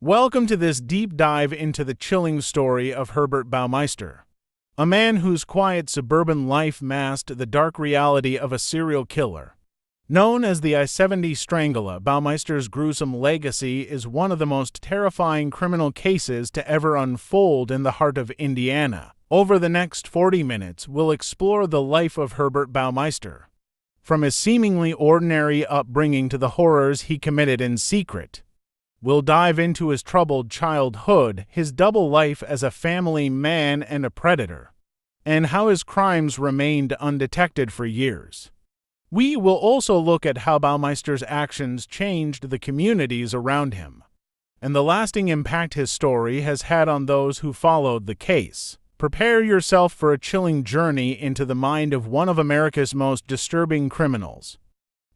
Welcome to this deep dive into the chilling story of Herbert Baumeister, a man whose quiet suburban life masked the dark reality of a serial killer. Known as the I-70 Strangler, Baumeister's gruesome legacy is one of the most terrifying criminal cases to ever unfold in the heart of Indiana. Over the next 40 minutes, we'll explore the life of Herbert Baumeister, from his seemingly ordinary upbringing to the horrors he committed in secret. We'll dive into his troubled childhood, his double life as a family man and a predator, and how his crimes remained undetected for years. We will also look at how Baumeister's actions changed the communities around him, and the lasting impact his story has had on those who followed the case. Prepare yourself for a chilling journey into the mind of one of America's most disturbing criminals.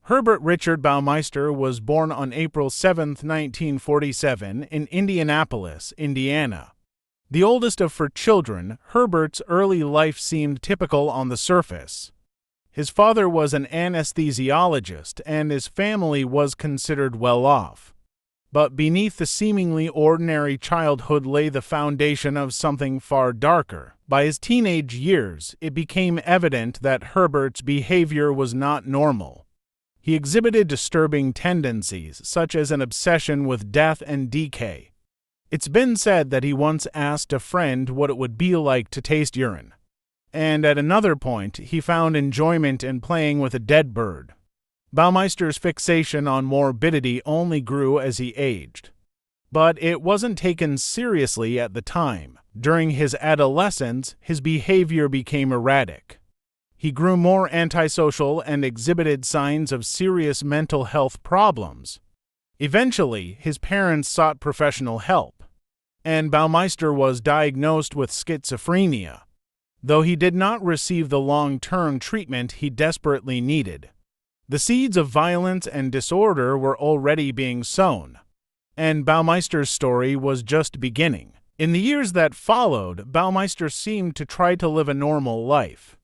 Herbert Richard Baumeister was born on April 7, 1947, in Indianapolis, Indiana. The oldest of 4 children, Herbert's early life seemed typical on the surface. His father was an anesthesiologist, and his family was considered well off. But beneath the seemingly ordinary childhood lay the foundation of something far darker. By his teenage years, it became evident that Herbert's behavior was not normal. He exhibited disturbing tendencies, such as an obsession with death and decay. It's been said that he once asked a friend what it would be like to taste urine, and at another point he found enjoyment in playing with a dead bird. Baumeister's fixation on morbidity only grew as he aged, but it wasn't taken seriously at the time. During his adolescence, his behavior became erratic. He grew more antisocial and exhibited signs of serious mental health problems. Eventually, his parents sought professional help, and Baumeister was diagnosed with schizophrenia, though he did not receive the long-term treatment he desperately needed. The seeds of violence and disorder were already being sown, and Baumeister's story was just beginning. In the years that followed, Baumeister seemed to try to live a normal life.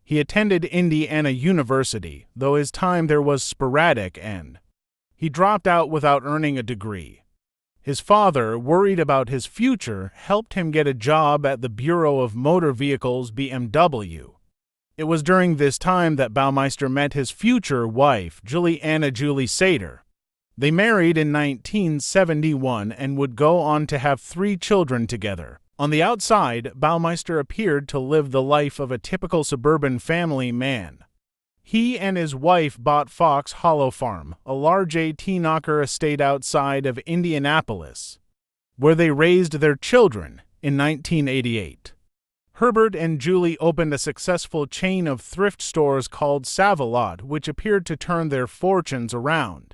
He attended Indiana University, though his time there was sporadic, and he dropped out without earning a degree. His father, worried about his future, helped him get a job at the Bureau of Motor Vehicles BMW. It was during this time that Baumeister met his future wife, Juliana Sater. They married in 1971 and would go on to have 3 children together. On the outside, Baumeister appeared to live the life of a typical suburban family man. He and his wife bought Fox Hollow Farm, a large 18-acre estate outside of Indianapolis, where they raised their children in 1988. Herbert and Julie opened a successful chain of thrift stores called Save-A-Lot, which appeared to turn their fortunes around.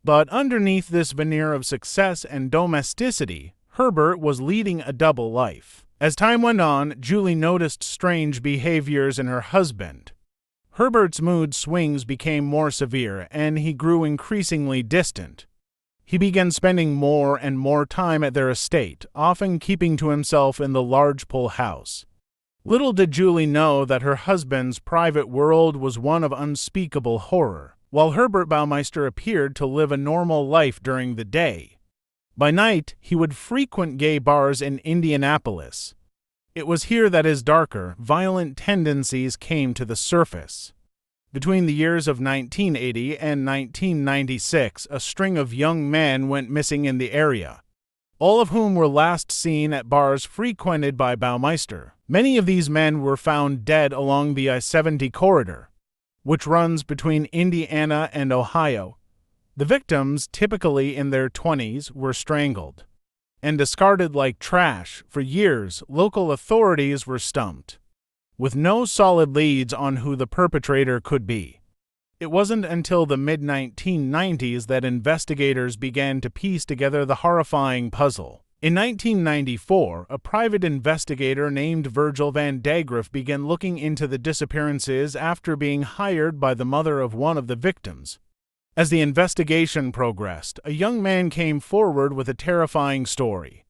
But underneath this veneer of success and domesticity, Herbert was leading a double life. As time went on, Julie noticed strange behaviors in her husband. Herbert's mood swings became more severe, and he grew increasingly distant. He began spending more and more time at their estate, often keeping to himself in the large pool house. Little did Julie know that her husband's private world was one of unspeakable horror. While Herbert Baumeister appeared to live a normal life during the day, by night, he would frequent gay bars in Indianapolis. It was here that his darker, violent tendencies came to the surface. Between the years of 1980 and 1996, a string of young men went missing in the area, all of whom were last seen at bars frequented by Baumeister. Many of these men were found dead along the I-70 corridor, which runs between Indiana and Ohio. The victims, typically in their 20s, were strangled and discarded like trash. For years, local authorities were stumped, with no solid leads on who the perpetrator could be. It wasn't until the mid-1990s that investigators began to piece together the horrifying puzzle. In 1994, a private investigator named Virgil Van Dagriff began looking into the disappearances after being hired by the mother of one of the victims. As the investigation progressed, a young man came forward with a terrifying story.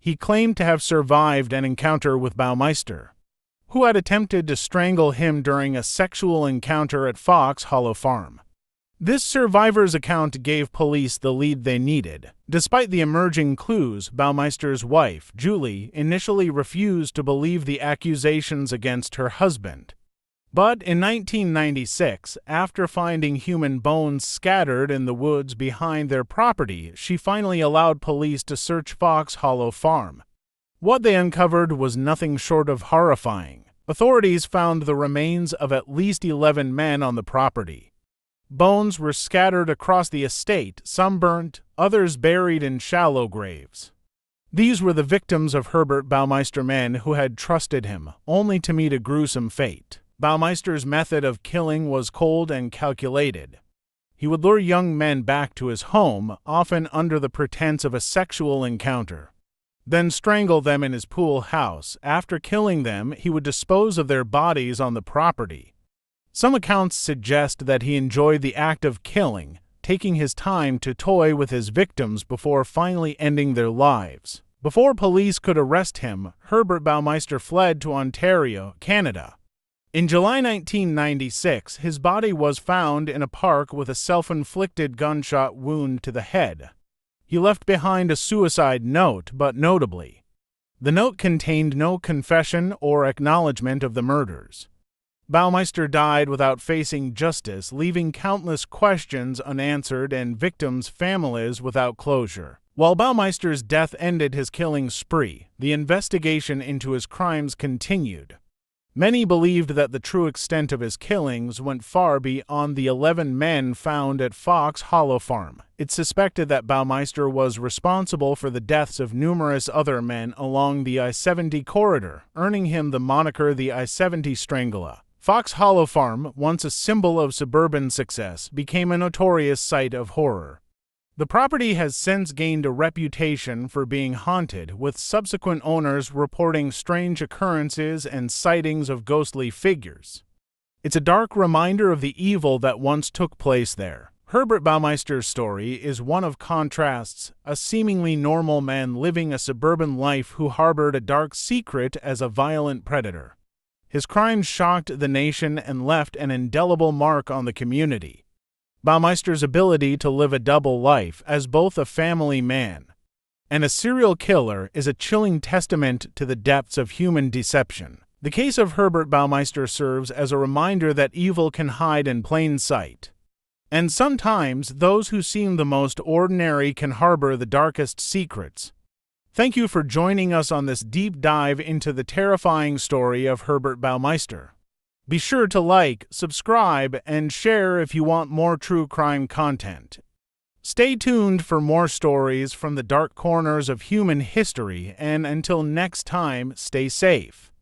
He claimed to have survived an encounter with Baumeister, who had attempted to strangle him during a sexual encounter at Fox Hollow Farm. This survivor's account gave police the lead they needed. Despite the emerging clues, Baumeister's wife, Julie, initially refused to believe the accusations against her husband. But in 1996, after finding human bones scattered in the woods behind their property, she finally allowed police to search Fox Hollow Farm. What they uncovered was nothing short of horrifying. Authorities found the remains of at least 11 men on the property. Bones were scattered across the estate, some burnt, others buried in shallow graves. These were the victims of Herbert Baumeister, men who had trusted him, only to meet a gruesome fate. Baumeister's method of killing was cold and calculated. He would lure young men back to his home, often under the pretense of a sexual encounter, then strangle them in his pool house. After killing them, he would dispose of their bodies on the property. Some accounts suggest that he enjoyed the act of killing, taking his time to toy with his victims before finally ending their lives. Before police could arrest him, Herbert Baumeister fled to Ontario, Canada. In July 1996, his body was found in a park with a self-inflicted gunshot wound to the head. He left behind a suicide note, but notably, the note contained no confession or acknowledgement of the murders. Baumeister died without facing justice, leaving countless questions unanswered and victims' families without closure. While Baumeister's death ended his killing spree, the investigation into his crimes continued. Many believed that the true extent of his killings went far beyond the 11 men found at Fox Hollow Farm. It's suspected that Baumeister was responsible for the deaths of numerous other men along the I-70 corridor, earning him the moniker the I-70 Strangler. Fox Hollow Farm, once a symbol of suburban success, became a notorious site of horror. The property has since gained a reputation for being haunted, with subsequent owners reporting strange occurrences and sightings of ghostly figures. It's a dark reminder of the evil that once took place there. Herbert Baumeister's story is one of contrasts, a seemingly normal man living a suburban life who harbored a dark secret as a violent predator. His crimes shocked the nation and left an indelible mark on the community. Baumeister's ability to live a double life as both a family man and a serial killer is a chilling testament to the depths of human deception. The case of Herbert Baumeister serves as a reminder that evil can hide in plain sight. And sometimes those who seem the most ordinary can harbor the darkest secrets. Thank you for joining us on this deep dive into the terrifying story of Herbert Baumeister. Be sure to like, subscribe, and share if you want more true crime content. Stay tuned for more stories from the dark corners of human history, and until next time, stay safe.